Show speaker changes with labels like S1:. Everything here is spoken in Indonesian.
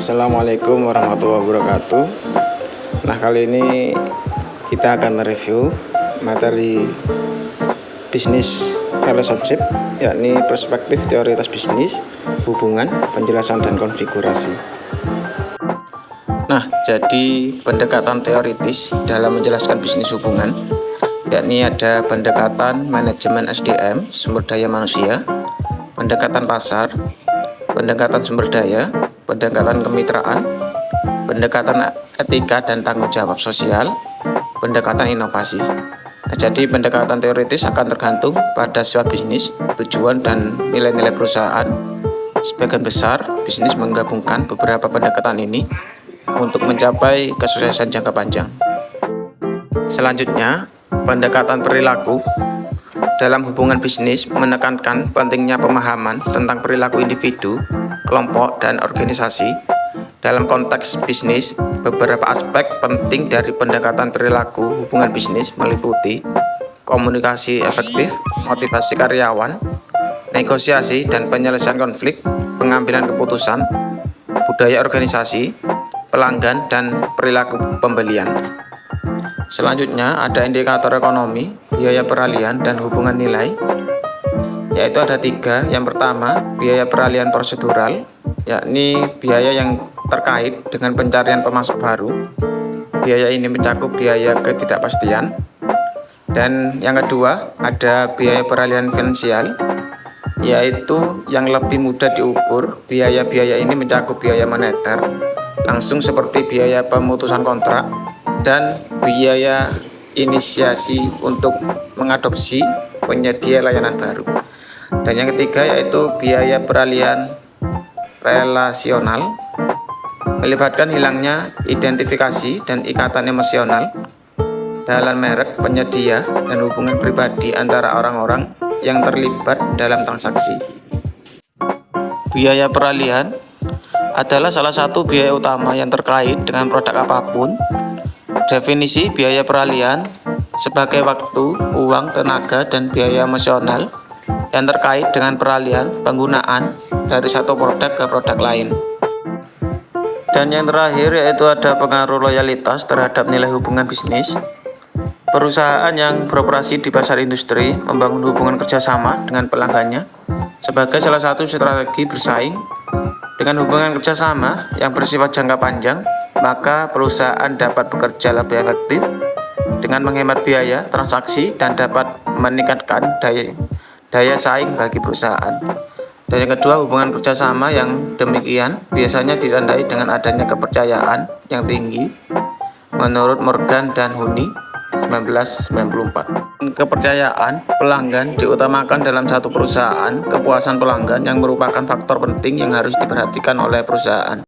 S1: Assalamualaikum warahmatullahi wabarakatuh. Nah, kali ini kita akan mereview materi bisnis relationship, yakni perspektif teoritis bisnis, hubungan, penjelasan dan konfigurasi. Nah, jadi pendekatan teoritis dalam menjelaskan bisnis hubungan, yakni ada pendekatan manajemen SDM, sumber daya manusia, pendekatan pasar, pendekatan sumber daya, pendekatan kemitraan, pendekatan etika dan tanggung jawab sosial, pendekatan inovasi. Nah, jadi pendekatan teoritis akan tergantung pada suatu bisnis, tujuan dan nilai-nilai perusahaan. Sebagian besar bisnis menggabungkan beberapa pendekatan ini untuk mencapai kesuksesan jangka panjang. Selanjutnya, pendekatan perilaku. Dalam hubungan bisnis menekankan pentingnya pemahaman tentang perilaku individu, kelompok, dan organisasi. Dalam konteks bisnis, beberapa aspek penting dari pendekatan perilaku hubungan bisnis meliputi komunikasi efektif, motivasi karyawan, negosiasi dan penyelesaian konflik, pengambilan keputusan, budaya organisasi, pelanggan, dan perilaku pembelian. Selanjutnya ada indikator ekonomi, biaya peralihan, dan hubungan nilai, yaitu ada 3. Yang pertama, biaya peralihan prosedural, yakni biaya yang terkait dengan pencarian pemasok baru. Biaya ini mencakup biaya ketidakpastian. Dan yang kedua, ada biaya peralihan finansial, yaitu yang lebih mudah diukur. Biaya-biaya ini mencakup biaya moneter langsung seperti biaya pemutusan kontrak dan biaya inisiasi untuk mengadopsi penyedia layanan baru. Dan yang ketiga yaitu biaya peralihan relasional, melibatkan hilangnya identifikasi dan ikatan emosional dalam merek, penyedia, dan hubungan pribadi antara orang-orang yang terlibat dalam transaksi. Biaya peralihan adalah salah satu biaya utama yang terkait dengan produk apapun. Definisi biaya peralihan sebagai waktu, uang, tenaga, dan biaya emosional yang terkait dengan peralihan penggunaan dari satu produk ke produk lain. Dan yang terakhir yaitu ada pengaruh loyalitas terhadap nilai hubungan bisnis. Perusahaan yang beroperasi di pasar industri membangun hubungan kerjasama dengan pelanggannya sebagai salah satu strategi bersaing. Dengan hubungan kerjasama yang bersifat jangka panjang, maka perusahaan dapat bekerja lebih efektif dengan menghemat biaya transaksi dan dapat meningkatkan daya saing bagi perusahaan. Dan yang kedua, hubungan kerjasama yang demikian biasanya ditandai dengan adanya kepercayaan yang tinggi menurut Morgan dan Honey 1994. Kepercayaan pelanggan diutamakan dalam satu perusahaan. Kepuasan pelanggan yang merupakan faktor penting yang harus diperhatikan oleh perusahaan.